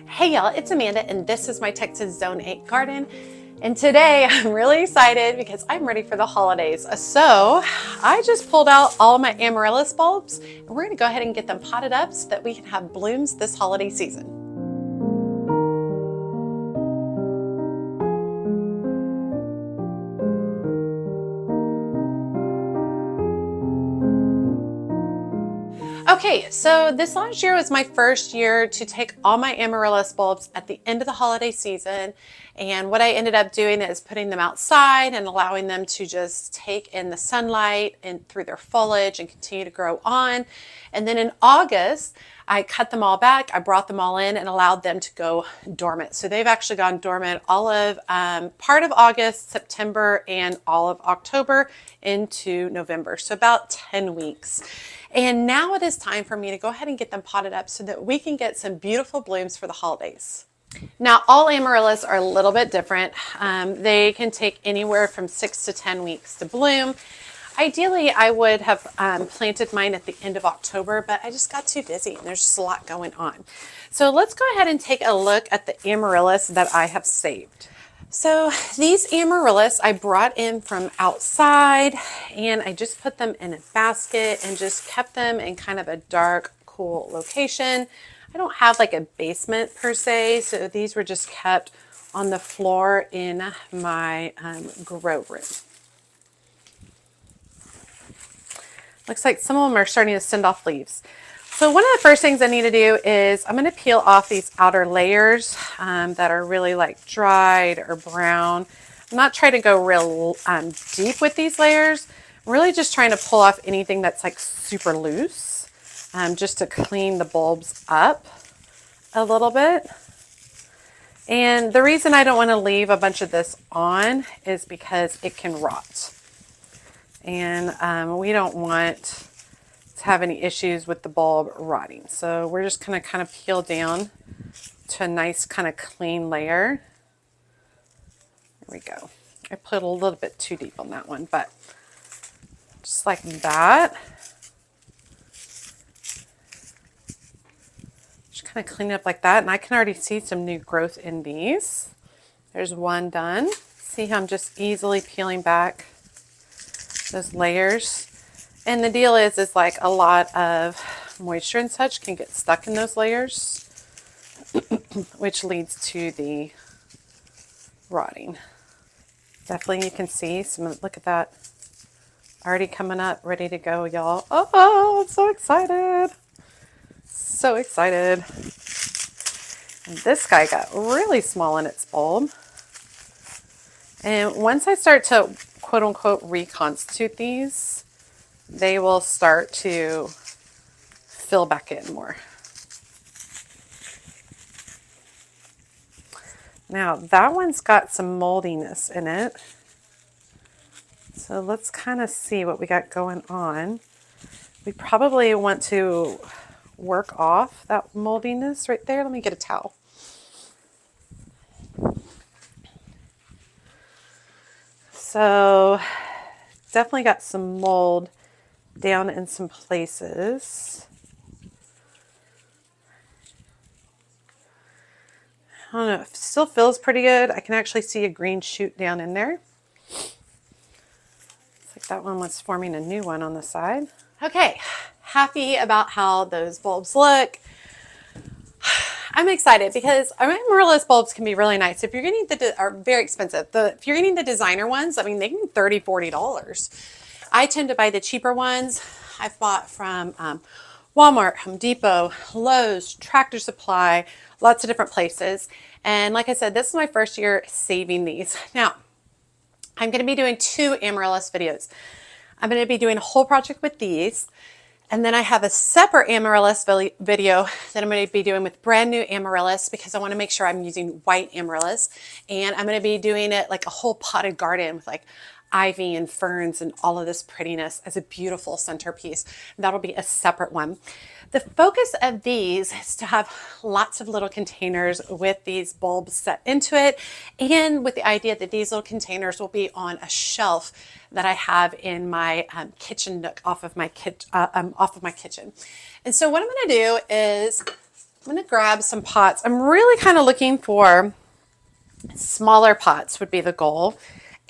Hey y'all, it's Amanda and this is my Texas Zone 8 garden. And today I'm really excited because I'm ready for the holidays. So I just pulled out all my Amaryllis bulbs and we're gonna go ahead and get them potted up so that we can have blooms this holiday season. Okay, so this last year was my first year to take all my Amaryllis bulbs at the end of the holiday season. And what I ended up doing is putting them outside and allowing them to just take in the sunlight and through their foliage and continue to grow on. And then in August, I cut them all back. I brought them all in and allowed them to go dormant. So they've actually gone dormant all of part of August, September, and all of October into November. So about 10 weeks. And now it is time for me to go ahead and get them potted up so that we can get some beautiful blooms for the holidays. Now, all Amaryllis are a little bit different. They can take anywhere from 6 to 10 weeks to bloom. Ideally, I would have planted mine at the end of October, but I just got too busy and there's just a lot going on. So let's go ahead and take a look at the Amaryllis that I have saved. So these Amaryllis I brought in from outside and I just put them in a basket and just kept them in kind of a dark, cool location. I don't have like a basement per se, so these were just kept on the floor in my grow room. Looks like some of them are starting to send off leaves. So one of the first things I need to do is I'm going to peel off these outer layers that are really like dried or brown. I'm not trying to go real deep with these layers. I'm really just trying to pull off anything that's like super loose just to clean the bulbs up a little bit. And the reason I don't want to leave a bunch of this on is because it can rot. And we don't want to have any issues with the bulb rotting. So we're just going to kind of peel down to a nice kind of clean layer. There we go. I put a little bit too deep on that one, but just like that. Just kind of clean it up like that. And I can already see some new growth in these. There's one done. See how I'm just easily peeling back those layers. And the deal is like a lot of moisture and such can get stuck in those layers, which leads to the rotting. Definitely you can see some, look at that, already coming up, ready to go, y'all. Oh, I'm so excited. So excited. And this guy got really small in its bulb. And once I start to quote unquote reconstitute these, they will start to fill back in more. Now that one's got some moldiness in it. So let's kind of see what we got going on. We probably want to work off that moldiness right there. Let me get a towel. So definitely got some mold down in some places. I don't know, it still feels pretty good. I can actually see a green shoot down in there. Looks like that one was forming a new one on the side. Okay, happy about how those bulbs look. I'm excited because Amaryllis bulbs can be really nice. If you're getting are very expensive. If you're getting the designer ones, I mean, they can be $30, $40. I tend to buy the cheaper ones. I've bought from Walmart, Home Depot, Lowe's, Tractor Supply, lots of different places. And like I said, this is my first year saving these. Now, I'm going to be doing 2 Amaryllis videos. I'm going to be doing a whole project with these. And then I have a separate Amaryllis video that I'm going to be doing with brand new Amaryllis because I want to make sure I'm using white Amaryllis. And I'm going to be doing it like a whole potted garden with like ivy and ferns and all of this prettiness as a beautiful centerpiece. That'll be a separate one. The focus of these is to have lots of little containers with these bulbs set into it, and with the idea that these little containers will be on a shelf that I have in my kitchen nook off of my kitchen. And so what I'm going to do is I'm gonna grab some pots. I'm really kind of looking for smaller pots would be the goal.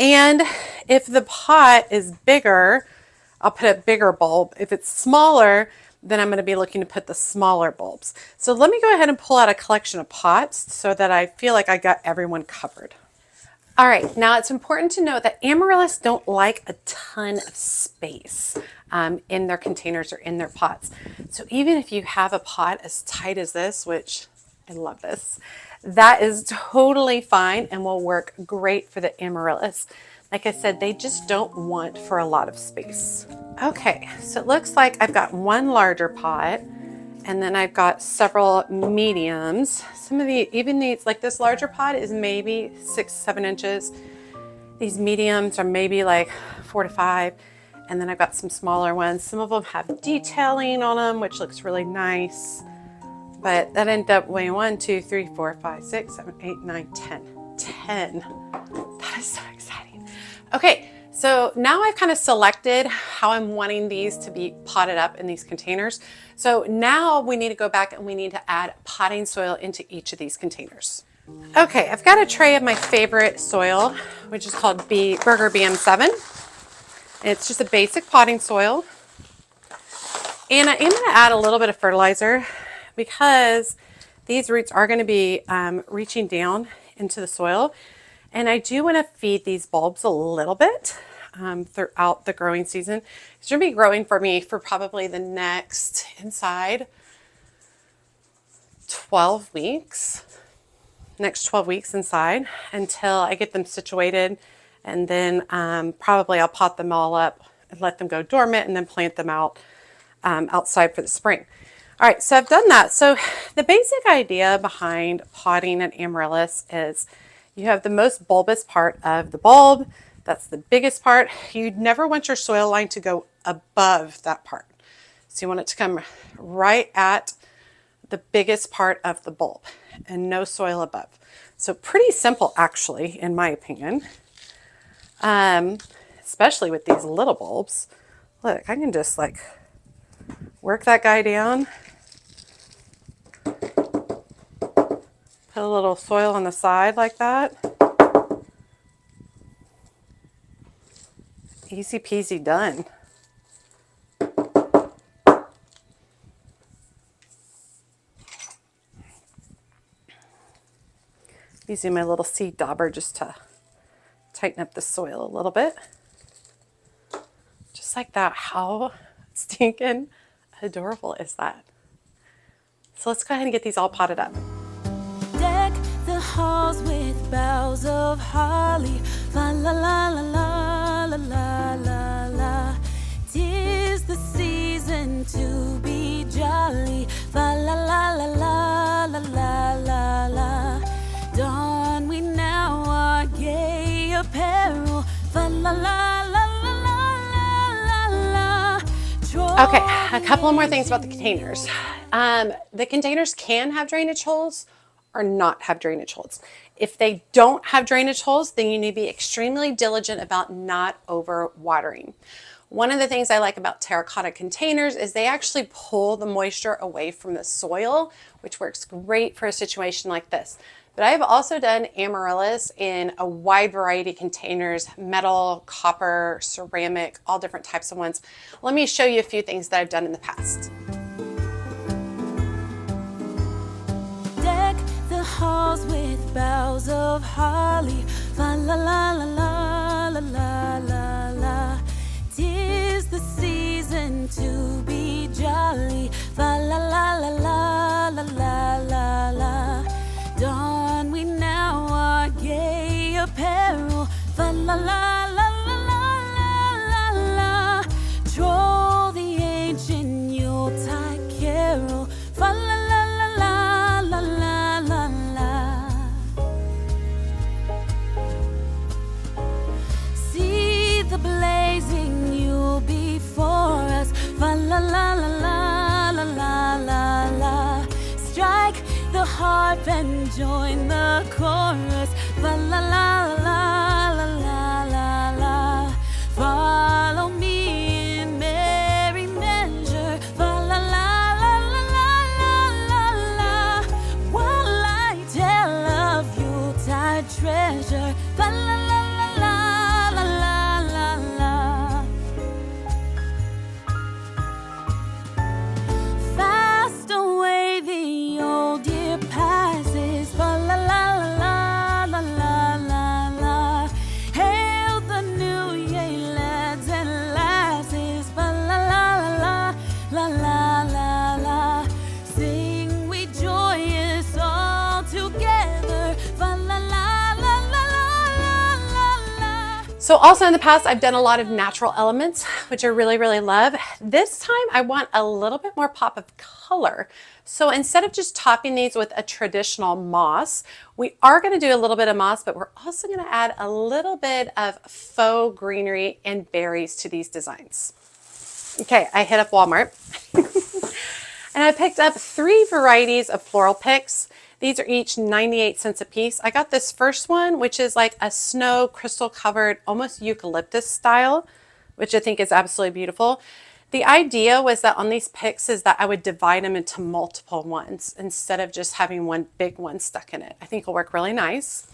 And if the pot is bigger, I'll put a bigger bulb. If it's smaller, then I'm going to be looking to put the smaller bulbs. So let me go ahead and pull out a collection of pots so that I feel like I got everyone covered. All right, now it's important to note that Amaryllis don't like a ton of space in their containers or in their pots. So even if you have a pot as tight as this, which I love this, that is totally fine and will work great for the Amaryllis. Like I said, they just don't want for a lot of space. Okay, so it looks like I've got one larger pot and then I've got several mediums. Some of these, like this larger pot is maybe 6-7 inches. These mediums are maybe like 4 to 5. And then I've got some smaller ones. Some of them have detailing on them, which looks really nice. But that ended up weighing 1, 2, 3, 4, 5, 6, 7, 8, 9, 10. 10. That is so exciting. Okay, so now I've kind of selected how I'm wanting these to be potted up in these containers. So now we need to go back and we need to add potting soil into each of these containers. Okay, I've got a tray of my favorite soil, which is called Burger BM7. And it's just a basic potting soil. And I am going to add a little bit of fertilizer because these roots are going to be reaching down into the soil. And I do want to feed these bulbs a little bit throughout the growing season. It's going to be growing for me for probably the next inside 12 weeks. Next 12 weeks inside until I get them situated. And then probably I'll pot them all up and let them go dormant and then plant them out outside for the spring. All right, so I've done that. So the basic idea behind potting an Amaryllis is you have the most bulbous part of the bulb. That's the biggest part. You'd never want your soil line to go above that part. So you want it to come right at the biggest part of the bulb and no soil above. So pretty simple actually, in my opinion. Especially with these little bulbs. Look, I can just like work that guy down. Put a little soil on the side like that. Easy peasy done. Using my little seed dauber just to tighten up the soil a little bit. Just like that. How stinking adorable is that? So let's go ahead and get these all potted up. Deck the halls with boughs of holly. La la la la la la la la la. 'Tis the season to be jolly. La la la la la la la la la. Don we now our gay apparel. La la la la la la la la. Okay, a couple of more things about the containers. The containers can have drainage holes or not have drainage holes. If they don't have drainage holes, then you need to be extremely diligent about not over watering. One of the things I like about terracotta containers is they actually pull the moisture away from the soil, which works great for a situation like this. But I have also done Amaryllis in a wide variety of containers, metal, copper, ceramic, all different types of ones. Let me show you a few things that I've done in the past. Deck the halls with boughs of holly. La la la la la la la la la. 'Tis the season to be jolly. La la la la la la la la la. Don we now our gay apparel. La la la la la la la la. Troll the ancient Yuletide carol. La la la la la la la la. See the blazing Yule before us. La la la la la la la la la. Strike the harp and join the chorus. La la la la la la la la. Follow me in merry measure. La la la la la la la la. treasure. Fa la la la la la la la. Fast away the old year passes. Fa la la la la la la la. Hail the new year, lads and lasses. Fa la la la la la la. Sing we joyous all together. Fa la la la la la la la. So also in the past, I've done a lot of natural elements, which I really, really love. This time I want a little bit more pop of color. So instead of just topping these with a traditional moss, we are going to do a little bit of moss, but we're also going to add a little bit of faux greenery and berries to these designs. Okay, I hit up Walmart and I picked up 3 varieties of floral picks. These are each 98 cents a piece. I got this first one, which is like a snow crystal covered, almost eucalyptus style, which I think is absolutely beautiful. The idea was that on these picks is that I would divide them into multiple ones instead of just having one big one stuck in it. I think it'll work really nice.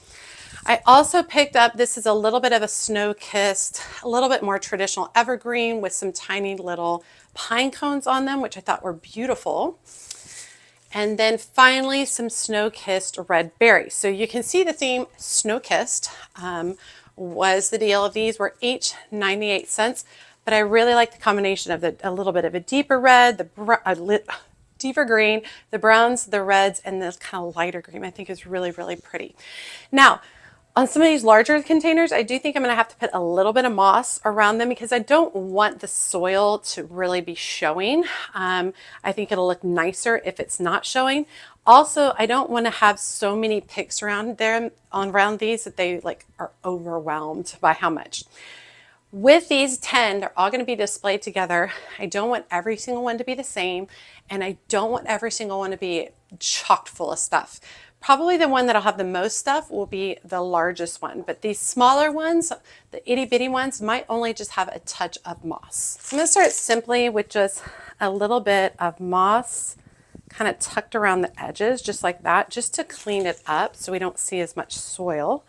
I also picked up, this is a little bit of a snow-kissed, a little bit more traditional evergreen with some tiny little pine cones on them, which I thought were beautiful. And then finally some snow-kissed red berries. So you can see the theme snow-kissed was the deal. These were each 98 cents, but I really like the combination of a little bit of a deeper red, deeper green, the browns, the reds, and this kind of lighter green. I think is really, really pretty. Now, on some of these larger containers, I do think I'm going to have to put a little bit of moss around them because I don't want the soil to really be showing. I think it'll look nicer if it's not showing. Also, I don't want to have so many picks around these that they like are overwhelmed by how much. With these 10, they're all going to be displayed together. I don't want every single one to be the same, and I don't want every single one to be chocked full of stuff. Probably the one that'll have the most stuff will be the largest one, but these smaller ones, the itty bitty ones, might only just have a touch of moss. I'm going to start simply with just a little bit of moss kind of tucked around the edges, just like that, just to clean it up so we don't see as much soil,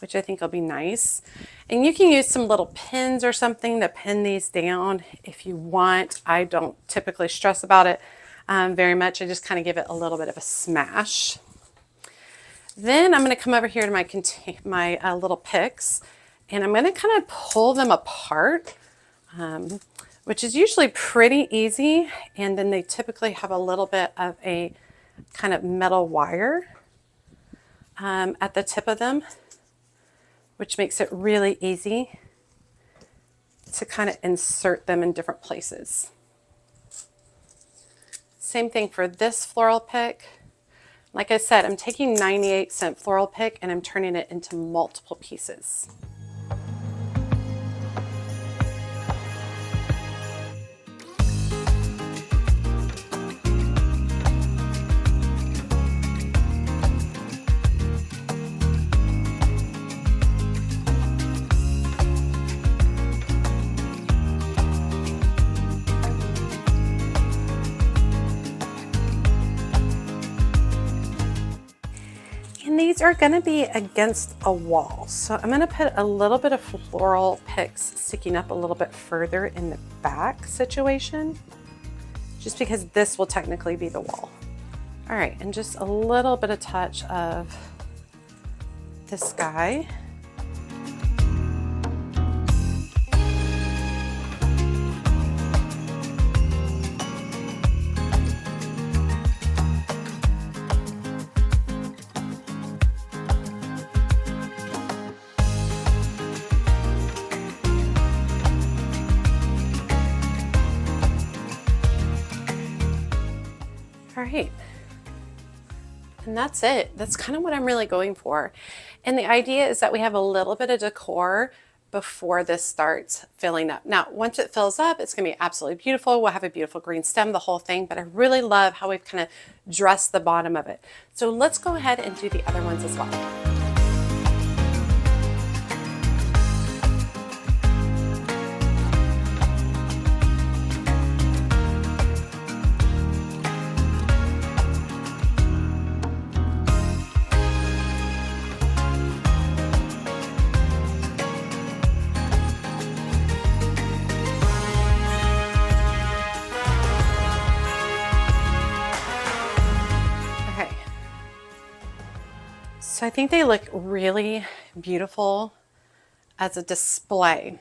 which I think will be nice. And you can use some little pins or something to pin these down if you want. I don't typically stress about it very much. I just kind of give it a little bit of a smash. Then I'm going to come over here to my little picks, and I'm going to kind of pull them apart, which is usually pretty easy. And then they typically have a little bit of a kind of metal wire at the tip of them, which makes it really easy to kind of insert them in different places. Same thing for this floral pick. Like I said, I'm taking 98-cent floral pick and I'm turning it into multiple pieces. These are going to be against a wall. So I'm going to put a little bit of floral picks sticking up a little bit further in the back situation, just because this will technically be the wall. All right, and just a little bit of touch of this guy. All right, and that's it. That's kind of what I'm really going for. And the idea is that we have a little bit of decor before this starts filling up. Now, once it fills up, it's gonna be absolutely beautiful. We'll have a beautiful green stem, the whole thing, but I really love how we've kind of dressed the bottom of it. So let's go ahead and do the other ones as well. So I think they look really beautiful as a display.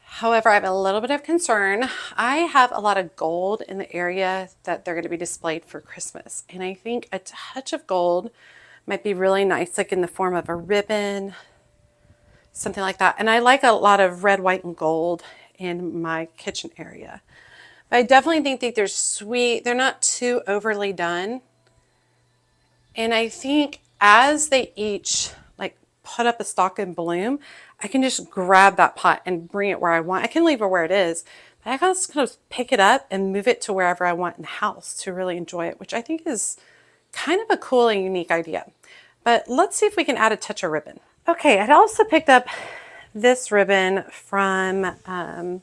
However, I have a little bit of concern. I have a lot of gold in the area that they're going to be displayed for Christmas. And I think a touch of gold might be really nice, like in the form of a ribbon, something like that. And I like a lot of red, white, and gold in my kitchen area. But I definitely think they're sweet. They're not too overly done. And I think as they each like put up a stalk and bloom, I can just grab that pot and bring it where I want. I can leave it where it is, but I can just kind of pick it up and move it to wherever I want in the house to really enjoy it, which I think is kind of a cool and unique idea. But let's see if we can add a touch of ribbon. Okay, I'd also picked up this ribbon from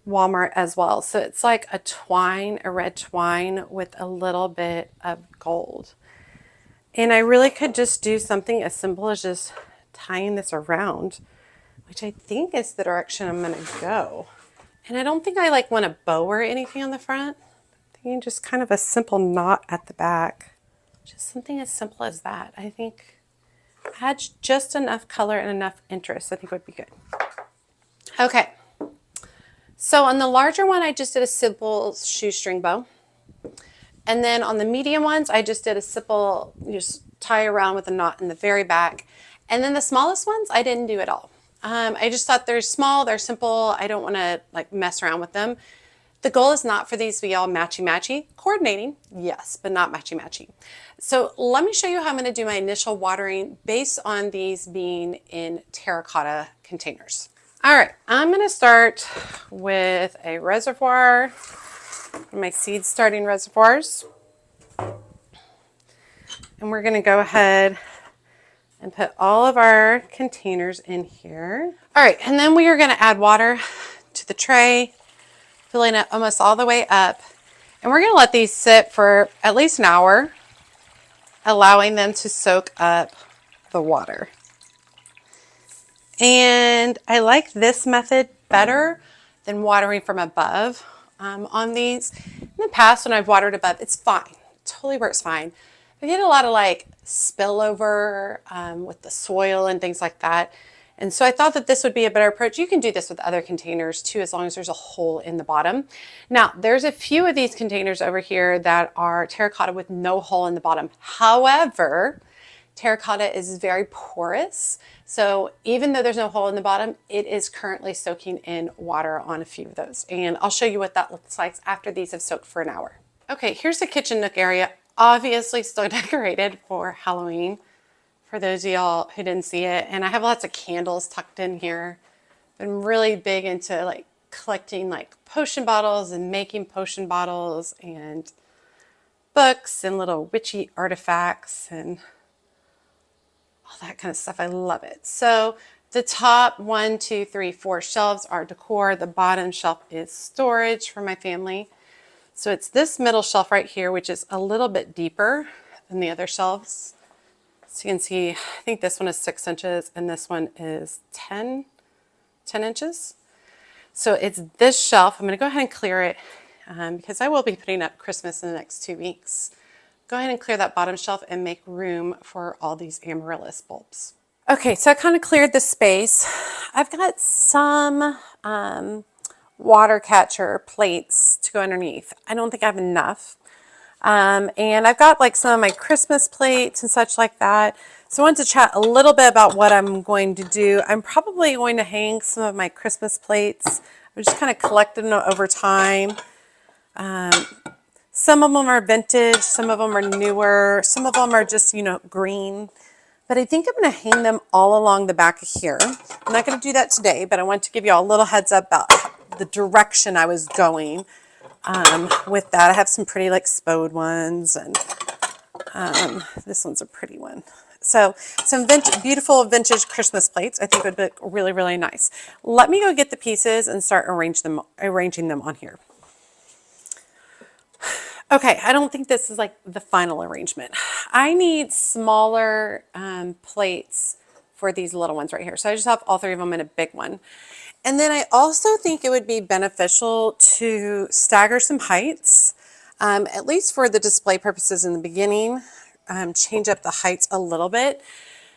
Walmart as well. So it's like a twine, a red twine with a little bit of gold. And I really could just do something as simple as just tying this around, which I think is the direction I'm gonna go. And I don't think I like want a bow or anything on the front. I'm thinking just kind of a simple knot at the back. Just something as simple as that. I think adds just enough color and enough interest, I think would be good. Okay, so on the larger one, I just did a simple shoestring bow. And then on the medium ones, I just did a simple, just tie around with a knot in the very back. And then the smallest ones, I didn't do at all. I just thought they're small, they're simple. I don't want to like mess around with them. The goal is not for these to be all matchy-matchy. Coordinating, yes, but not matchy-matchy. So let me show you how I'm going to do my initial watering based on these being in terracotta containers. All right, I'm going to start with a reservoir, my seed starting reservoirs. And we're going to go ahead and put all of our containers in here. All right, and then we are going to add water to the tray, filling it almost all the way up. And we're going to let these sit for at least an hour, allowing them to soak up the water. And I like this method better than watering from above on these. In the past, when I've watered above, it's fine. It totally works fine. I get a lot of like spillover with the soil and things like that. And so I thought that this would be a better approach. You can do this with other containers too, as long as there's a hole in the bottom. Now, there's a few of these containers over here that are terracotta with no hole in the bottom. However, terracotta is very porous. So even though there's no hole in the bottom, it is currently soaking in water on a few of those. And I'll show you what that looks like after these have soaked for an hour. Okay, here's the kitchen nook area. Obviously still decorated for Halloween, for those of y'all who didn't see it. And I have lots of candles tucked in here. Been really big into like collecting like potion bottles and making potion bottles and books and little witchy artifacts and all that kind of stuff. I love it. So the top 1, 2, 3, 4 shelves are decor. The bottom shelf is storage for my family. So it's this middle shelf right here, which is a little bit deeper than the other shelves. So you can see, I think this one is 6 inches and this one is 10 inches. So it's this shelf. I'm going to go ahead and clear it because I will be putting up Christmas in the next 2 weeks. Go ahead and clear that bottom shelf and make room for all these amaryllis bulbs. Okay, so I kind of cleared the space. I've got some water catcher plates to go underneath. I don't think I have enough. And I've got like some of my Christmas plates and such like that. So I wanted to chat a little bit about what I'm going to do. I'm probably going to hang some of my Christmas plates. I'm just kind of collecting them over time. Some of them are vintage, some of them are newer, some of them are just, you know, green. But I think I'm going to hang them all along the back of here. I'm not going to do that today, but I want to give you all a little heads up about the direction I was going with that. I have some pretty like spode ones, and this one's a pretty one. So some beautiful vintage Christmas plates I think would look really, really nice. Let me go get the pieces and start arranging them on here. Okay, I don't think this is like the final arrangement. I need smaller plates for these little ones right here. So I just have all 3 of them in a big one. And then I also think it would be beneficial to stagger some heights, at least for the display purposes in the beginning, change up the heights a little bit.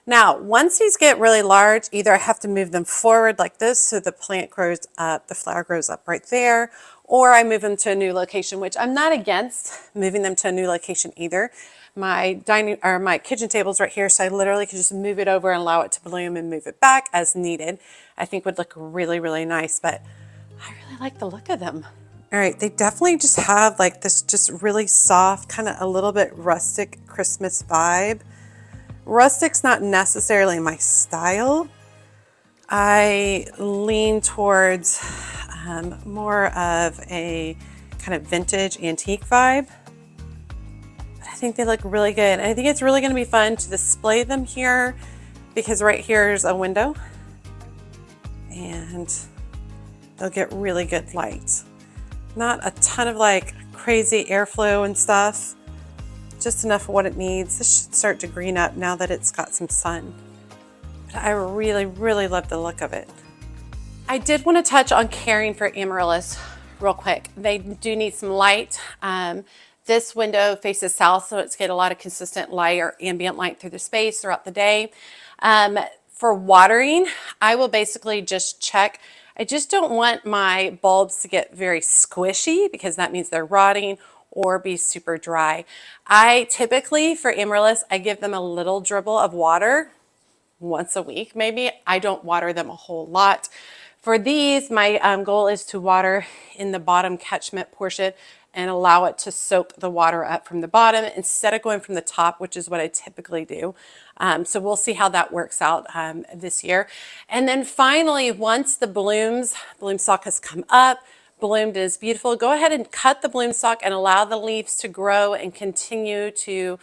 Now, once these get really large, either I have to move them forward like this so the plant grows up, the flower grows up right there, or I move them to a new location, which I'm not against moving them to a new location either. My my kitchen table's right here, so I literally could just move it over and allow it to bloom and move it back as needed. I think would look really, really nice, but I really like the look of them. All right, they definitely just have like this just really soft, kind of a little bit rustic Christmas vibe. Rustic's not necessarily my style. I lean towards more of a kind of vintage antique vibe. But I think they look really good. And I think it's really going to be fun to display them here because right here is a window and they'll get really good light. Not a ton of like crazy airflow and stuff. Just enough of what it needs. This should start to green up now that it's got some sun. But I really, really love the look of it. I did want to touch on caring for Amaryllis real quick. They do need some light. This window faces south, so it's get a lot of consistent light or ambient light through the space throughout the day. For watering, I will basically just check. I just don't want my bulbs to get very squishy because that means they're rotting or be super dry. I typically, for Amaryllis, I give them a little dribble of water once a week maybe. I don't water them a whole lot. For these, my goal is to water in the bottom catchment portion and allow it to soak the water up from the bottom instead of going from the top, which is what I typically do. So we'll see how that works out this year. And then finally, once the bloom stalk has come up, bloomed is beautiful, go ahead and cut the bloom stalk and allow the leaves to grow and continue to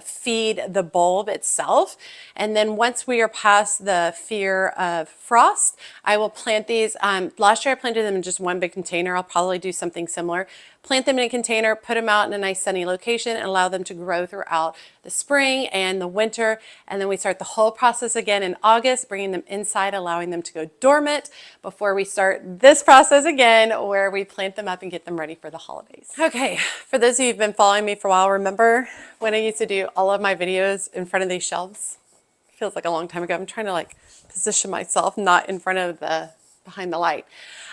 feed the bulb itself. And then once we are past the fear of frost, I will plant these. Last year I planted them in just one big container. I'll probably do something similar. Plant them in a container, put them out in a nice sunny location, and allow them to grow throughout the spring and the winter. And then we start the whole process again in August, bringing them inside, allowing them to go dormant before we start this process again where we plant them up and get them ready for the holidays. Okay, for those of you who've been following me for a while, remember when I used to do all of my videos in front of these shelves? Feels like a long time ago. I'm trying to like position myself not in front of behind the light.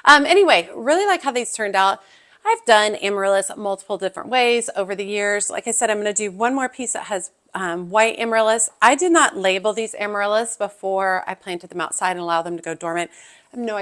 Anyway, really like how these turned out. I've done Amaryllis multiple different ways over the years. Like I said, I'm going to do one more piece that has white Amaryllis. I did not label these Amaryllis before I planted them outside and allowed them to go dormant. I have no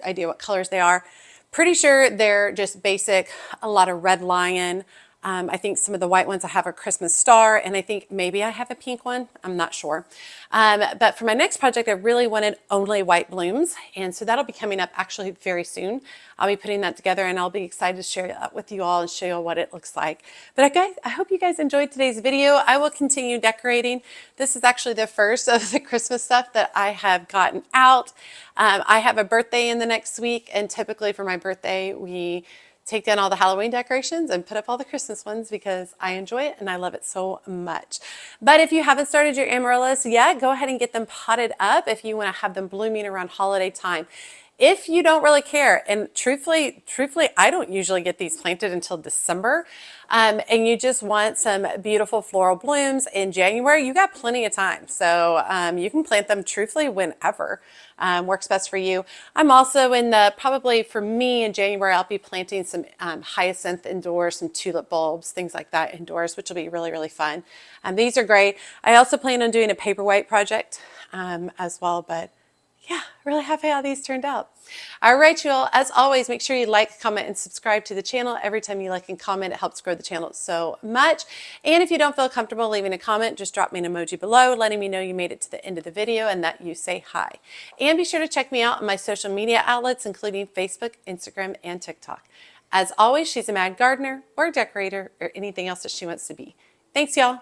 idea what colors they are. Pretty sure they're just basic, a lot of red lion. I think some of the white ones I have a Christmas star, and I think maybe I have a pink one. I'm not sure. But for my next project, I really wanted only white blooms, and so that'll be coming up actually very soon. I'll be putting that together, and I'll be excited to share that with you all and show you what it looks like. But guys, I hope you guys enjoyed today's video. I will continue decorating. This is actually the first of the Christmas stuff that I have gotten out. I have a birthday in the next week, and typically for my birthday, we take down all the Halloween decorations and put up all the Christmas ones because I enjoy it and I love it so much. But if you haven't started your Amaryllis yet, go ahead and get them potted up if you want to have them blooming around holiday time. If you don't really care, and truthfully, I don't usually get these planted until December, and you just want some beautiful floral blooms in January, you got plenty of time. So you can plant them truthfully whenever works best for you. I'm also probably for me in January, I'll be planting some hyacinth indoors, some tulip bulbs, things like that indoors, which will be really, really fun. These are great. I also plan on doing a paperwhite project as well, but yeah, really happy how these turned out. All right, you all, as always, make sure you like, comment, and subscribe to the channel. Every time you like and comment, it helps grow the channel so much. And if you don't feel comfortable leaving a comment, just drop me an emoji below, letting me know you made it to the end of the video and that you say hi. And be sure to check me out on my social media outlets, including Facebook, Instagram, and TikTok. As always, she's a mad gardener or decorator or anything else that she wants to be. Thanks, y'all.